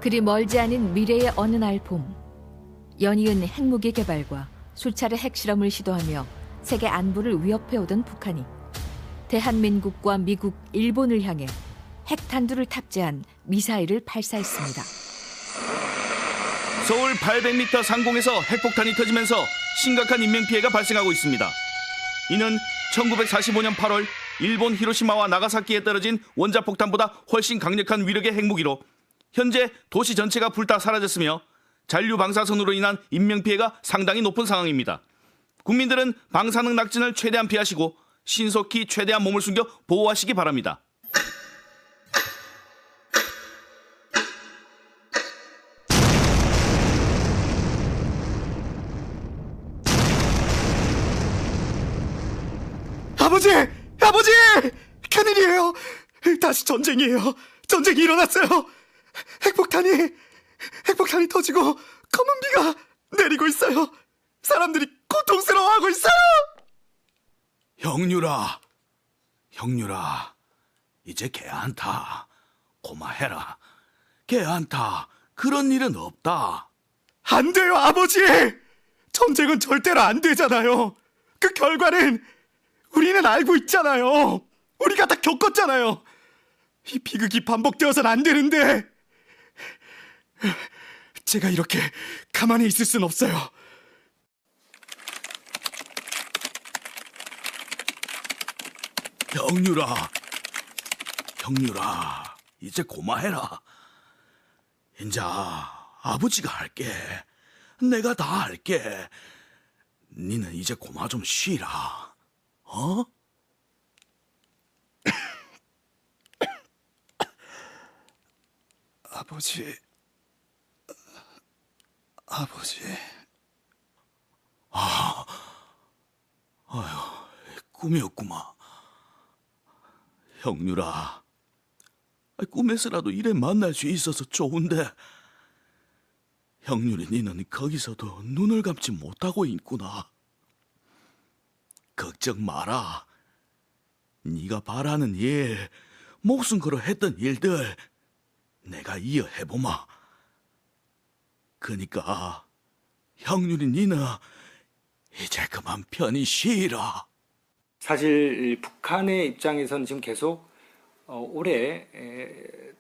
그리 멀지 않은 미래의 어느 날 봄, 연이은 핵무기 개발과 수차례 핵실험을 시도하며 세계 안보를 위협해오던 북한이 대한민국과 미국, 일본을 향해 핵탄두를 탑재한 미사일을 발사했습니다. 서울 800m 상공에서 핵폭탄이 터지면서 심각한 인명피해가 발생하고 있습니다. 이는 1945년 8월 일본 히로시마와 나가사키에 떨어진 원자폭탄보다 훨씬 강력한 위력의 핵무기로 현재 도시 전체가 불타 사라졌으며 잔류 방사선으로 인한 인명피해가 상당히 높은 상황입니다. 국민들은 방사능 낙진을 최대한 피하시고 신속히 최대한 몸을 숨겨 보호하시기 바랍니다. 아버지! 아버지! 큰일이에요! 다시 전쟁이에요. 전쟁이 일어났어요. 핵폭탄이 터지고 검은 비가 내리고 있어요. 사람들이 고통스러워하고 있어요. 형률아, 이제 걔한타. 고마해라. 걔한타. 그런 일은 없다. 안 돼요, 아버지! 전쟁은 절대로 안 되잖아요. 그 결과는 우리는 알고 있잖아요. 우리가 다 겪었잖아요. 이 비극이 반복되어서는 안 되는데 제가 이렇게 가만히 있을 순 없어요. 형률아, 이제 고마해라. 인자 아버지가 할게. 내가 다 할게. 니는 이제 고마 좀 쉬라. 어? 아버지. 꿈이었구만. 형률아, 꿈에서라도 이래 만날 수 있어서 좋은데 형률이 니는 거기서도 눈을 감지 못하고 있구나. 걱정 마라. 네가 바라는 일, 목숨 걸어 했던 일들 내가 이어 해보마. 그니까 형률이 니는 이제 그만 편히 쉬라. 사실 북한의 입장에서는 지금 계속 올해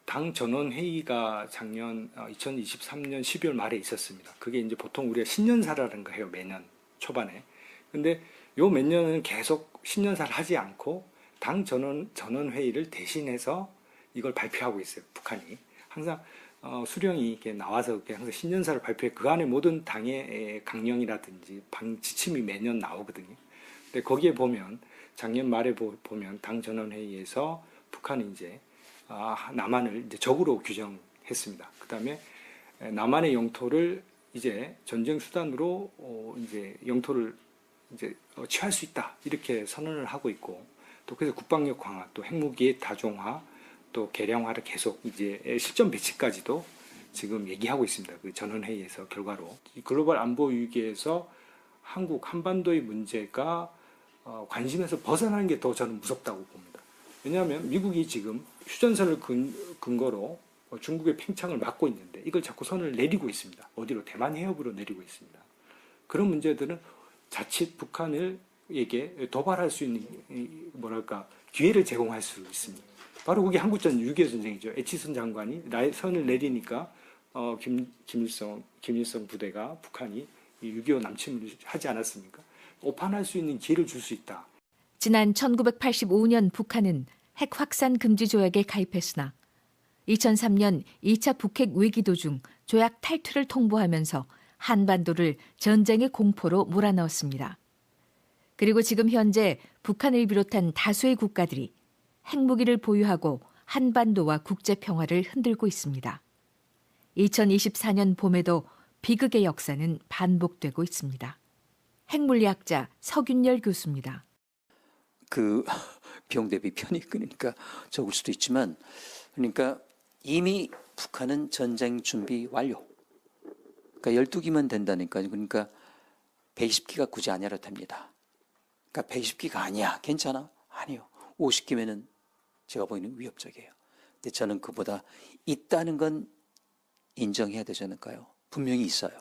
당 전원 회의가 작년 2023년 12월 말에 있었습니다. 그게 이제 보통 우리가 신년사라는 거 해요, 매년 초반에. 근데 요 몇 년은 계속 신년사를 하지 않고 당 전원 회의를 대신해서 이걸 발표하고 있어요, 북한이. 항상 수령이 이렇게 나와서 항상 신년사를 발표해. 그 안에 모든 당의 강령이라든지 방 지침이 매년 나오거든요. 근데 거기에 보면 작년 말에 보면 당 전원회의에서 북한이 이제 남한을 이제 적으로 규정했습니다. 그 다음에 남한의 영토를 이제 전쟁 수단으로 이제 영토를 이제 취할 수 있다, 이렇게 선언을 하고 있고, 또 그래서 국방력 강화, 또 핵무기의 다종화, 또 개량화를 계속 이제 실전 배치까지도 지금 얘기하고 있습니다. 그 전원회의에서 결과로 이 글로벌 안보 위기에서 한국 한반도의 문제가 관심에서 벗어나는 게 더 저는 무섭다고 봅니다. 왜냐하면 미국이 지금 휴전선을 근거로 중국의 팽창을 막고 있는데 이걸 자꾸 선을 내리고 있습니다. 어디로? 대만 해협으로 내리고 있습니다. 그런 문제들은 자칫 북한에게 도발할 수 있는 기회를 제공할 수 있습니다. 바로 그게 한국전 6.25 전쟁이죠. 에치슨 장관이 선을 내리니까 김일성 부대가 북한이 6.25 남침을 하지 않았습니까? 오판할 수 있는 기회를 줄 수 있다. 지난 1985년 북한은 핵 확산 금지 조약에 가입했으나 2003년 2차 북핵 위기 도중 조약 탈퇴를 통보하면서 한반도를 전쟁의 공포로 몰아넣었습니다. 그리고 지금 현재 북한을 비롯한 다수의 국가들이 핵무기를 보유하고 한반도와 국제 평화를 흔들고 있습니다. 2024년 봄에도 비극의 역사는 반복되고 있습니다. 핵물리학자 서균열 교수입니다. 그 비용 대비 편이 그러니까 적을 수도 있지만, 그러니까 이미 북한은 전쟁 준비 완료. 그러니까 12기면 된다니까요. 그러니까 120기가 굳이 아니라 됩니다. 그러니까 120기가 아니야. 괜찮아? 아니요. 50기면은 제가 보기에는 위협적이에요. 근데 저는 그보다 있다는 건 인정해야 되지 않을까요? 분명히 있어요.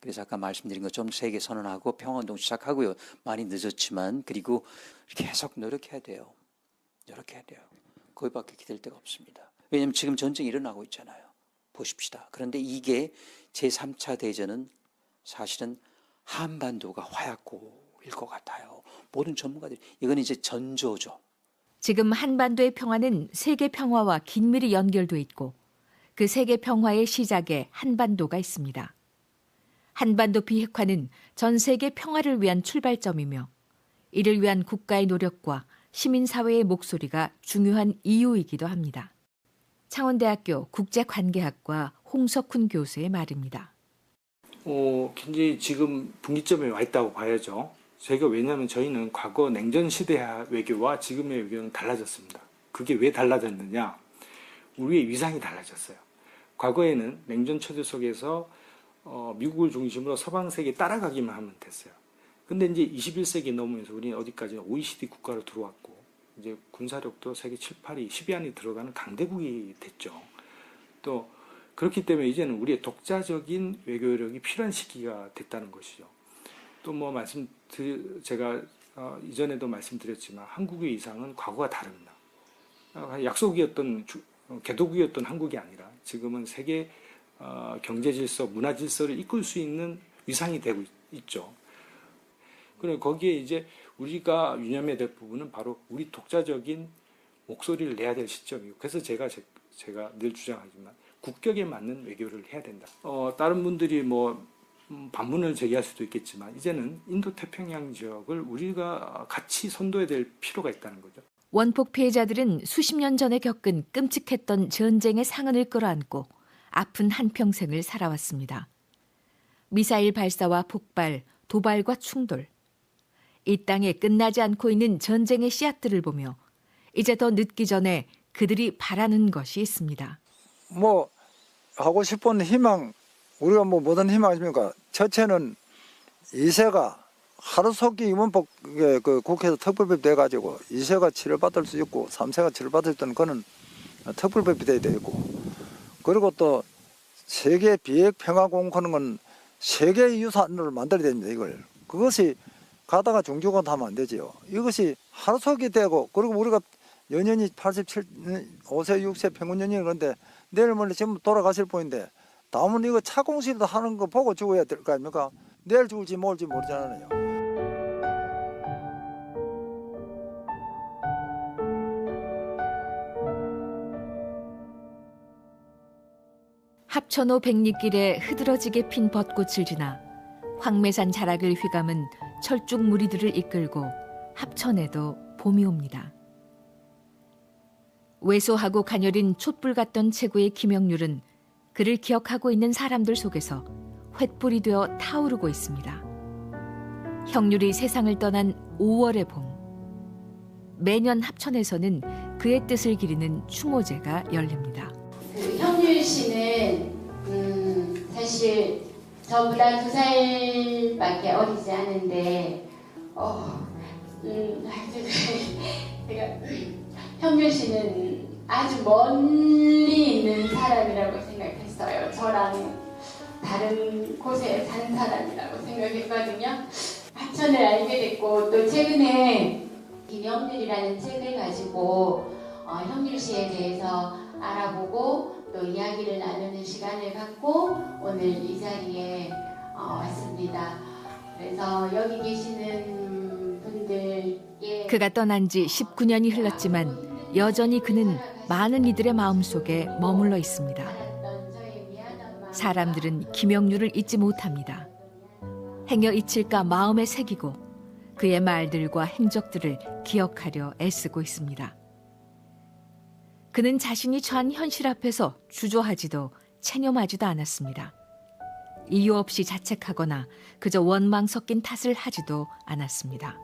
그래서 아까 말씀드린 것처럼 세계 선언하고 평화운동 시작하고요. 많이 늦었지만 그리고 계속 노력해야 돼요. 노력해야 돼요. 거기밖에 기댈 데가 없습니다. 왜냐하면 지금 전쟁이 일어나고 있잖아요. 보십시다. 그런데 이게 제3차 대전은 사실은 한반도가 화약고일 것 같아요. 모든 전문가들이 이건 이제 전조죠. 지금 한반도의 평화는 세계 평화와 긴밀히 연결돼 있고 그 세계 평화의 시작에 한반도가 있습니다. 한반도 비핵화는 전 세계 평화를 위한 출발점이며 이를 위한 국가의 노력과 시민사회의 목소리가 중요한 이유이기도 합니다. 창원대학교 국제관계학과 홍석훈 교수의 말입니다. 굉장히 지금 분기점에 와 있다고 봐야죠. 저희가 왜냐하면 저희는 과거 냉전 시대 외교와 지금의 외교는 달라졌습니다. 그게 왜 달라졌느냐? 우리의 위상이 달라졌어요. 과거에는 냉전 체제 속에서 미국을 중심으로 서방 세계에 따라가기만 하면 됐어요. 근데 이제 21세기 넘으면서 우리는 어디까지 OECD 국가로 들어왔고 이제 군사력도 세계 7, 8위, 10위 안에 들어가는 강대국이 됐죠. 또 그렇기 때문에 이제는 우리의 독자적인 외교력이 필요한 시기가 됐다는 것이죠. 또 뭐 제가 이전에도 말씀드렸지만 한국의 이상은 과거가 다릅니다. 약속이었던 개도국이었던 한국이 아니라 지금은 세계 경제 질서, 문화 질서를 이끌 수 있는 위상이 되고 있죠. 그리고 거기에 이제 우리가 유념해야 될 부분은 바로 우리 독자적인 목소리를 내야 될 시점이고, 그래서 제가 늘 주장하지만 국격에 맞는 외교를 해야 된다. 다른 분들이 뭐 반문을 제기할 수도 있겠지만 이제는 인도 태평양 지역을 우리가 같이 선도해야 될 필요가 있다는 거죠. 원폭 피해자들은 수십 년 전에 겪은 끔찍했던 전쟁의 상흔을 끌어안고 아픈 한평생을 살아왔습니다. 미사일 발사와 폭발, 도발과 충돌. 이 땅에 끝나지 않고 있는 전쟁의 씨앗들을 보며 이제 더 늦기 전에 그들이 바라는 것이 있습니다. 뭐 하고 싶은 희망, 우리가 뭐 뭐든 희망이십니까? 첫째는 이세가 하루속히 이문복 그 국회에서 특별법이 돼가지고 2세가 치료받을 수 있고 3세가 치료받을 때는 그는 특별법이 돼야 되고, 그리고 또 세계 비핵 평화공헌은 건 세계 유산을 만들어야 됩니다. 이걸 그것이 가다가 중주권 하면 안 되지요. 이것이 하루속히 되고, 그리고 우리가 연년이 87, 5세, 6세 평균 연년이 그런데 내일 모레 지금 돌아가실 분인데 다음은 이거 차공실도 하는 거 보고 죽어야 될 거 아닙니까? 내일 죽을지 모를지 모르잖아요. 합천호 백리길에 흐드러지게 핀 벚꽃을 지나 황매산 자락을 휘감은 철쭉 무리들을 이끌고 합천에도 봄이 옵니다. 왜소하고 가녀린 촛불 같던 체구의 김영률은 그를 기억하고 있는 사람들 속에서 횃불이 되어 타오르고 있습니다. 형률이 세상을 떠난 5월의 봄. 매년 합천에서는 그의 뜻을 기리는 추모제가 열립니다. 형률 씨는 사실 저보다 2살밖에 어리지 않은데 제가 형률 씨는 아주 멀리 있는 사람이라고 생각했어요. 저랑 다른 곳에 사는 사람이라고 생각했거든요. 합천을 알게 됐고, 또 최근에 김영률이라는 책을 가지고 형률 씨에 대해서 알아보고 또 이야기를 나누는 시간을 갖고 오늘 이 자리에 왔습니다. 그래서 여기 계시는 분들께 그가 떠난 지 19년이 흘렀지만 여전히 그는 많은 이들의 마음속에 머물러 있습니다. 사람들은 김영률을 잊지 못합니다. 행여 잊힐까 마음에 새기고 그의 말들과 행적들을 기억하려 애쓰고 있습니다. 그는 자신이 처한 현실 앞에서 주저하지도 체념하지도 않았습니다. 이유 없이 자책하거나 그저 원망 섞인 탓을 하지도 않았습니다.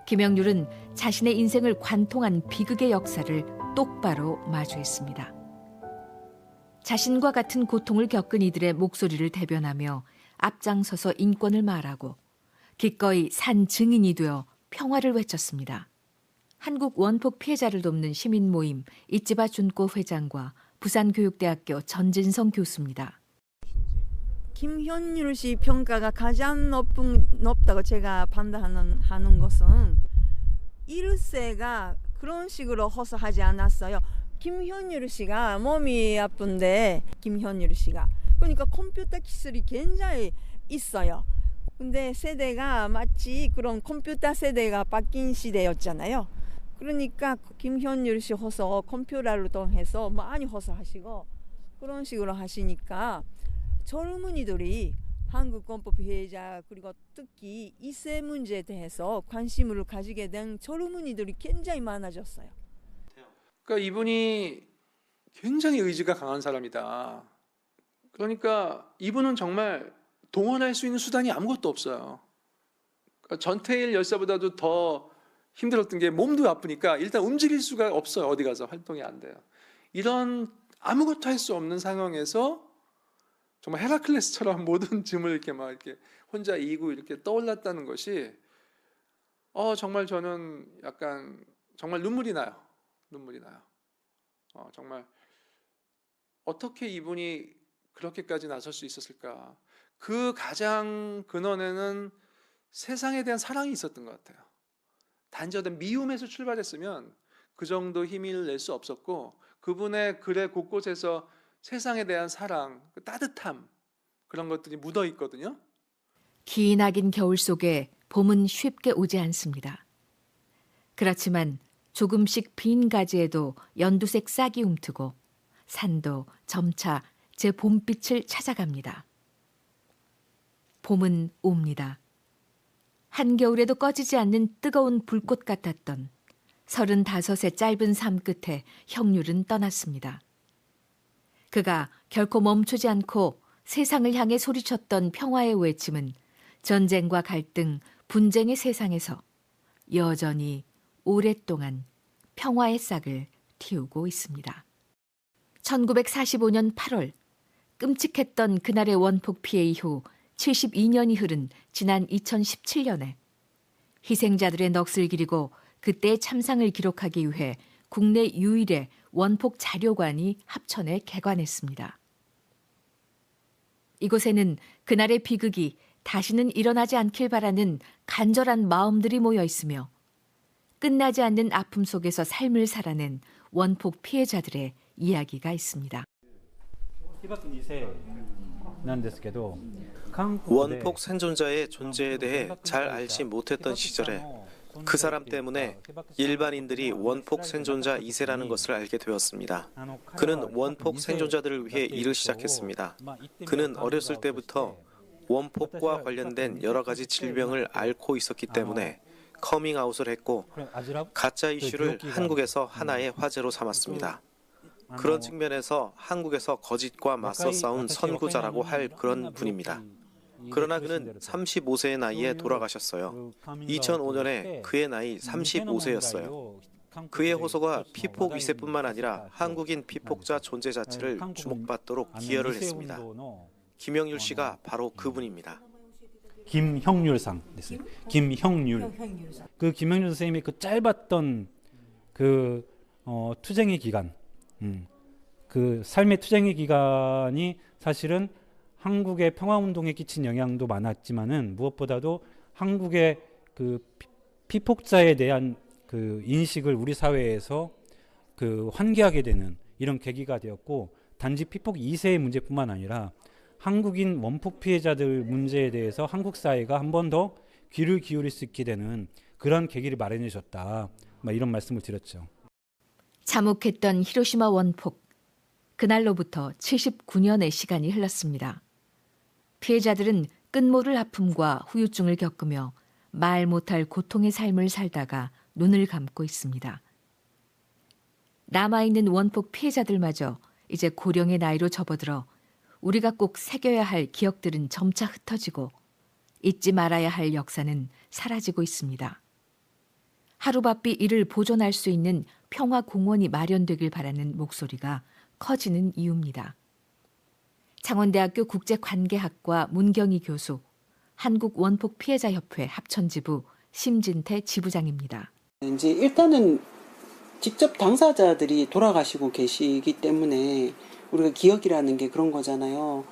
김영률은 자신의 인생을 관통한 비극의 역사를 똑바로 마주했습니다. 자신과 같은 고통을 겪은 이들의 목소리를 대변하며 앞장서서 인권을 말하고 기꺼이 산 증인이 되어 평화를 외쳤습니다. 한국 원폭 피해자를 돕는 시민 모임 이찌바 준꼬 회장과 부산교육대학교 전진성 교수입니다. 김현율 씨 평가가 가장 높다고 제가 판단하는 것은 일세가 그런 식으로 호소하지 않았어요. 김현율 씨가 몸이 아픈데 김현율 씨가 그러니까 컴퓨터 기술이 굉장히 있어요. 근데 세대가 마치 그런 컴퓨터 세대가 바뀐 시대였잖아요. 그러니까 김현율 씨 호소 컴퓨터를 통해서 많이 호소하시고 그런 식으로 하시니까 젊은이들이 한국헌법 피해자 그리고 특히 이세 문제에 대해서 관심을 가지게 된 젊은이들이 굉장히 많아졌어요. 그러니까 이분이 굉장히 의지가 강한 사람이다. 그러니까 이분은 정말 동원할 수 있는 수단이 아무것도 없어요. 그러니까 전태일 열사보다도 더 힘들었던 게 몸도 아프니까 일단 움직일 수가 없어요. 어디 가서 활동이 안 돼요. 이런 아무것도 할 수 없는 상황에서 정말 헤라클레스처럼 모든 짐을 이렇게 막 이렇게 혼자 이고 이렇게 떠올랐다는 것이 정말 저는 약간 정말 눈물이 나요. 눈물이 나요. 정말 어떻게 이분이 그렇게까지 나설 수 있었을까? 그 가장 근원에는 세상에 대한 사랑이 있었던 것 같아요. 단지 어떤 미움에서 출발했으면 그 정도 힘을 낼 수 없었고 그분의 글의 곳곳에서 세상에 대한 사랑, 그 따뜻함 그런 것들이 묻어 있거든요. 기나긴 겨울 속에 봄은 쉽게 오지 않습니다. 그렇지만 조금씩 빈 가지에도 연두색 싹이 움트고 산도 점차 제 봄빛을 찾아갑니다. 봄은 옵니다. 한겨울에도 꺼지지 않는 뜨거운 불꽃 같았던 35의 짧은 삶 끝에 형률은 떠났습니다. 그가 결코 멈추지 않고 세상을 향해 소리쳤던 평화의 외침은 전쟁과 갈등, 분쟁의 세상에서 여전히 오랫동안 평화의 싹을 틔우고 있습니다. 1945년 8월 끔찍했던 그날의 원폭 피해 이후 72년이 흐른 지난 2017년에 희생자들의 넋을 기리고 그때의 참상을 기록하기 위해 국내 유일의 원폭 자료관이 합천에 개관했습니다. 이곳에는 그날의 비극이 다시는 일어나지 않길 바라는 간절한 마음들이 모여 있으며 끝나지 않는 아픔 속에서 삶을 살아낸 원폭 피해자들의 이야기가 있습니다. 원폭 생존자의 존재에 대해 잘 알지 못했던 시절에 그 사람 때문에 일반인들이 원폭 생존자 2세라는 것을 알게 되었습니다. 그는 원폭 생존자들을 위해 일을 시작했습니다. 그는 어렸을 때부터 원폭과 관련된 여러 가지 질병을 앓고 있었기 때문에 커밍아웃을 했고 가짜 이슈를 한국에서 하나의 화제로 삼았습니다. 그런 측면에서 한국에서 거짓과 맞서 싸운 선구자라고 할 그런 분입니다. 그러나 그는 35세의 나이에 돌아가셨어요. 2005년에 그의 나이 35세였어요. 그의 호소가 피폭 2세뿐만 아니라 한국인 피폭자 존재 자체를 주목받도록 기여를 했습니다. 김형률 씨가 바로 그분입니다. 김형률상 됐어요. 김형률. 그 김형률 선생님이 그 짧았던 그 투쟁의 기간, 그 삶의 투쟁의 기간이 사실은 한국의 평화운동에 끼친 영향도 많았지만은 무엇보다도 한국의 그 피폭자에 대한 그 인식을 우리 사회에서 그 환기하게 되는 이런 계기가 되었고, 단지 피폭 2세의 문제뿐만 아니라 한국인 원폭 피해자들 문제에 대해서 한국 사회가 한 번 더 귀를 기울일 수 있게 되는 그런 계기를 마련해 줬다. 이런 말씀을 드렸죠. 참혹했던 히로시마 원폭. 그날로부터 79년의 시간이 흘렀습니다. 피해자들은 끝모를 아픔과 후유증을 겪으며 말 못할 고통의 삶을 살다가 눈을 감고 있습니다. 남아있는 원폭 피해자들마저 이제 고령의 나이로 접어들어 우리가 꼭 새겨야 할 기억들은 점차 흩어지고 잊지 말아야 할 역사는 사라지고 있습니다. 하루바삐 이를 보존할 수 있는 평화공원이 마련되길 바라는 목소리가 커지는 이유입니다. 창원대학교 국제관계학과 문경희 교수, 한국원폭피해자협회 합천지부 심진태 지부장입니다. 이제 일단은 직접 당사자들이 돌아가시고 계시기 때문에 우리가 기억이라는 게 그런 거잖아요.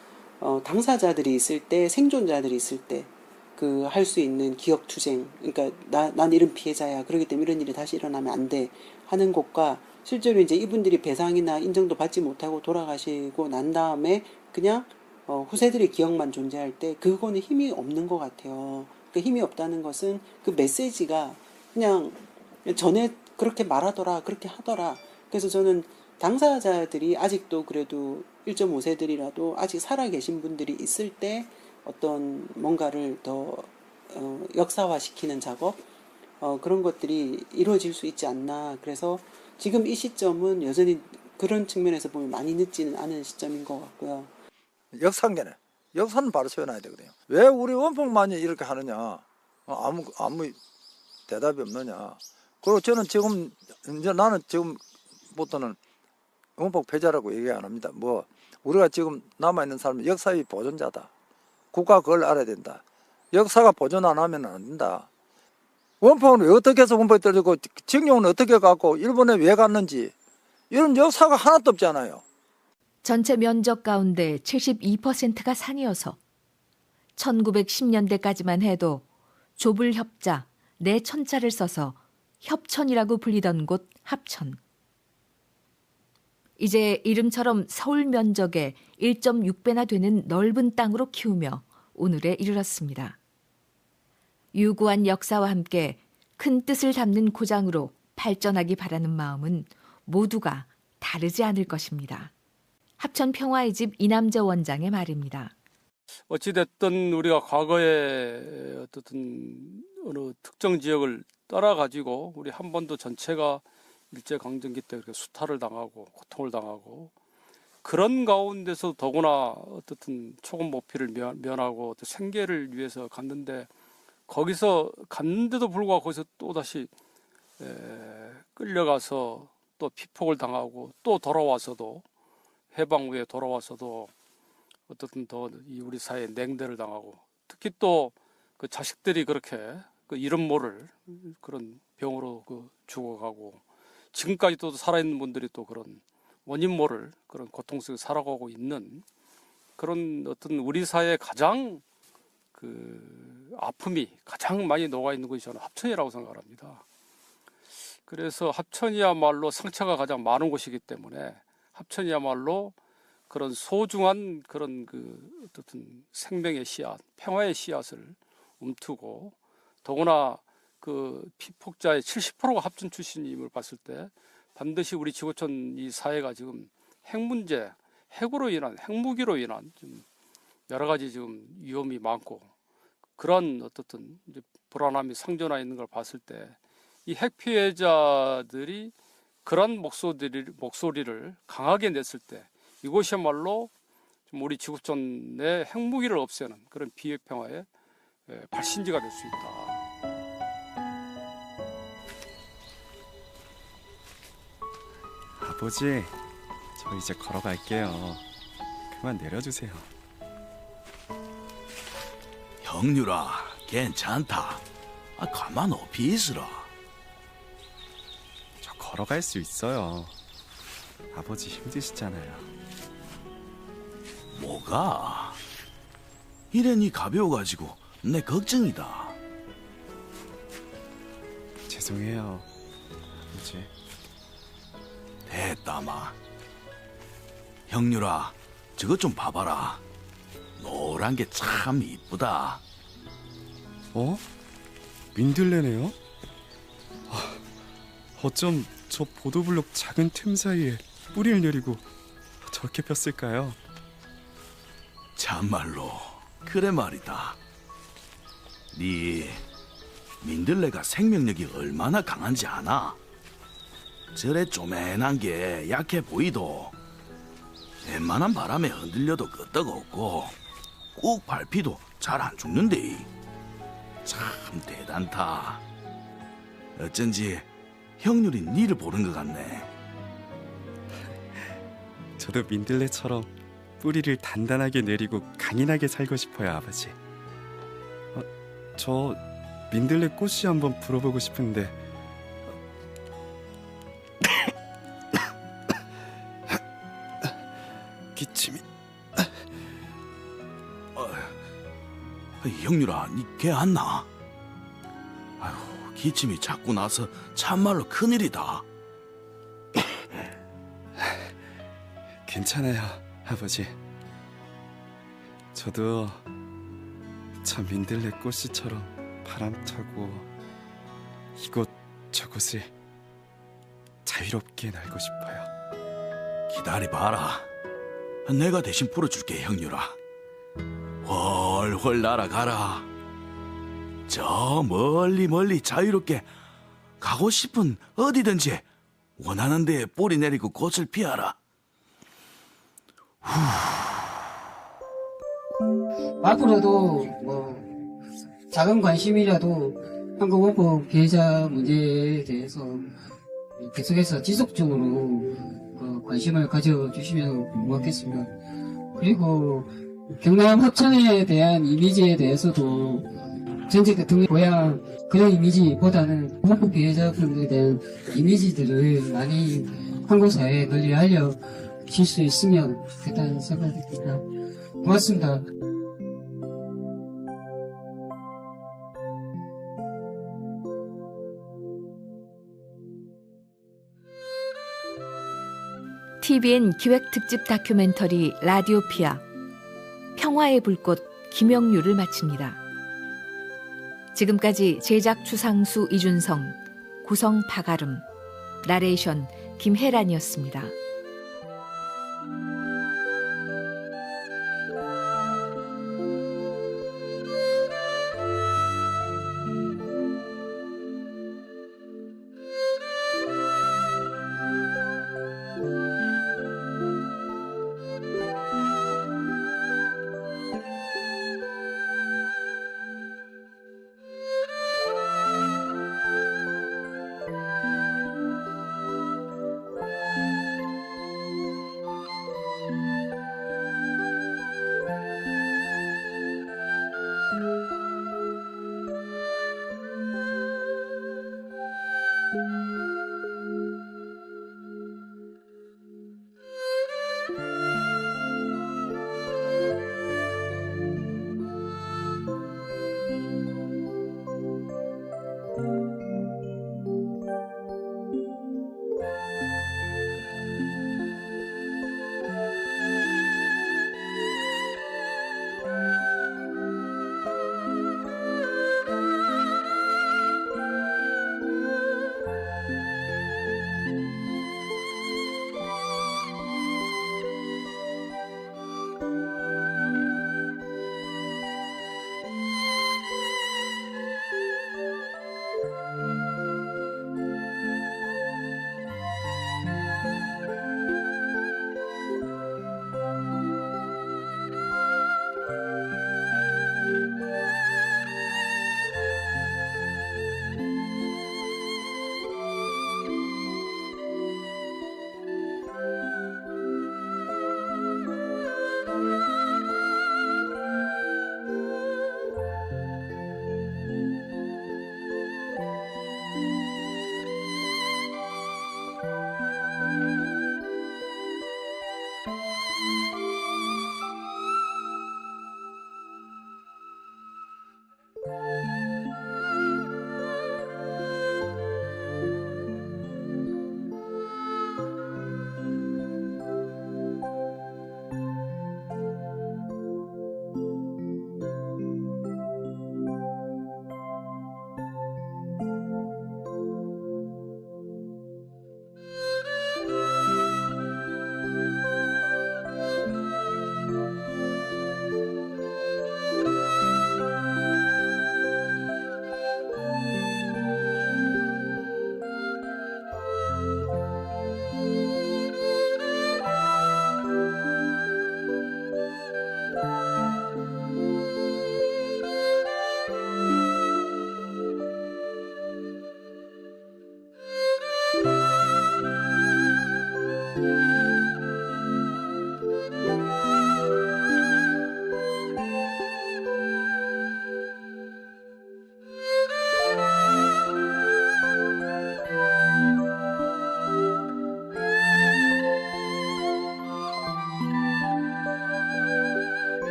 당사자들이 있을 때, 생존자들이 있을 때 그 할 수 있는 기억 투쟁, 그러니까 난 이런 피해자야, 그렇기 때문에 이런 일이 다시 일어나면 안 돼 하는 것과 실제로 이제 이분들이 배상이나 인정도 받지 못하고 돌아가시고 난 다음에 그냥 후세들의 기억만 존재할 때 그거는 힘이 없는 것 같아요. 그 힘이 없다는 것은 그 메시지가 그냥 전에 그렇게 말하더라, 그렇게 하더라. 그래서 저는 당사자들이 아직도 그래도 1.5세들이라도 아직 살아계신 분들이 있을 때 어떤 뭔가를 더 역사화시키는 작업, 그런 것들이 이루어질 수 있지 않나. 그래서 지금 이 시점은 여전히 그런 측면에서 보면 많이 늦지는 않은 시점인 것 같고요. 역상계네. 역사는 바로 세워놔야 되거든요. 왜 우리 원폭만이 이렇게 하느냐? 아무 대답이 없느냐? 그리고 저는 지금 이제 나는 지금부터는 원폭 패자라고 얘기 안 합니다. 뭐 우리가 지금 남아 있는 사람은 역사의 보존자다. 국가 그걸 알아야 된다. 역사가 보존 안 하면 안 된다. 원폭은 왜 어떻게 해서 원폭이 떨어지고 징용은 어떻게 갖고 일본에 왜 갔는지 이런 역사가 하나도 없잖아요. 전체 면적 가운데 72%가 산이어서 1910년대까지만 해도 조불협자, 내천자를 써서 협천이라고 불리던 곳 합천. 이제 이름처럼 서울 면적의 1.6배나 되는 넓은 땅으로 키우며 오늘에 이르렀습니다. 유구한 역사와 함께 큰 뜻을 담는 고장으로 발전하기 바라는 마음은 모두가 다르지 않을 것입니다. 합천 평화의 집 이남재 원장의 말입니다. 어찌됐든 우리가 과거에 어떤 어느 특정 지역을 떠나가지고 우리 한반도 전체가 일제강점기 때 그렇게 수탈을 당하고 고통을 당하고 그런 가운데서 더구나 어떻든 초급 모피를 면하고 또 생계를 위해서 갔는데 거기서 갔는데도 불구하고 거기서 또 다시 끌려가서 또 피폭을 당하고 또 돌아와서도 해방 후에 돌아와서도 어떻든 더 우리 사회에 냉대를 당하고 특히 또 그 자식들이 그렇게 그 이름 모를 그런 병으로 그 죽어가고 지금까지 또 살아있는 분들이 또 그런 원인 모를 그런 고통 속에 살아가고 있는 그런 어떤 우리 사회의 가장 그 아픔이 가장 많이 녹아 있는 것이 저는 합천이라고 생각합니다. 그래서 합천이야말로 상처가 가장 많은 곳이기 때문에 합천이야말로 그런 소중한 그런 그 어떤 생명의 씨앗, 평화의 씨앗을 움트고 더구나 그 피폭자의 70%가 합천 출신임을 봤을 때 반드시 우리 지구촌 이 사회가 지금 핵 문제, 핵으로 인한 핵무기로 인한 좀 여러 가지 지금 위험이 많고 그런 어떻든 이제 불안함이 상존하 있는 걸 봤을 때 이 핵 피해자들이 그런 목소리를 강하게 냈을 때 이것이야말로 좀 우리 지구촌의 핵무기를 없애는 그런 비핵 평화의 발신지가 될 수 있다. 아버지, 저 이제 걸어갈게요. 그만 내려주세요. 형률아, 괜찮다. 가만 높이 있으라. 저 걸어갈 수 있어요. 아버지 힘드시잖아요. 뭐가? 이래니 가벼워가지고 내 걱정이다. 죄송해요, 아버지. 됐다마. 형률아, 저것 좀 봐봐라. 노란 게 참 이쁘다. 어? 민들레네요? 어쩜 저 보도블록 작은 틈 사이에 뿌리를 내리고 저렇게 폈을까요? 참말로 그래 말이다. 네 민들레가 생명력이 얼마나 강한지 아나? 저래 쪼맨한 게 약해 보이도 웬만한 바람에 흔들려도 끄떡없고 꾹 밟히도 잘 안 죽는데 참 대단타. 어쩐지 형률이 니를 보는 것 같네. 저도 민들레처럼 뿌리를 단단하게 내리고 강인하게 살고 싶어요, 아버지. 저 민들레 꽃이 한번 불어보고 싶은데 기침이. 형률아, 니 개 안 나? 아휴, 기침이 자꾸 나서 참말로 큰일이다. 괜찮아요, 아버지. 저도 저 민들레 꽃씨처럼 바람 타고 이곳 저곳을 자유롭게 날고 싶어요. 기다려봐라. 내가 대신 풀어줄게, 형률아. 훨훨 날아가라. 저 멀리 자유롭게 가고 싶은 어디든지 원하는 데에 뿌리 내리고 꽃을 피워라. 앞으로도 뭐 작은 관심이라도 한국 원법 피해자 문제에 대해서 계속해서 지속적으로 관심을 가져주시면 고맙겠습니다. 그리고 경남 합창에 대한 이미지에 대해서도 전직 대통령 고향 그런 이미지보다는 원법 피해자분들에 대한 이미지들을 많이 한국 사회에 널리 알려질 수 있으면 좋겠다는 생각이 듭니다. 고맙습니다. TVN 기획특집 다큐멘터리 라디오피아 평화의 불꽃 김영유를 마칩니다. 지금까지 제작 추상수 이준성, 구성 박아름, 나레이션 김혜란이었습니다.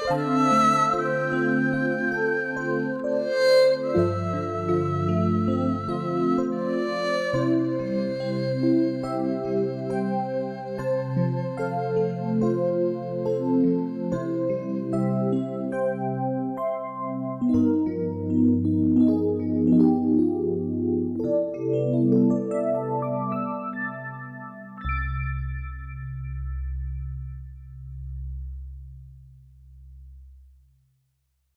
네.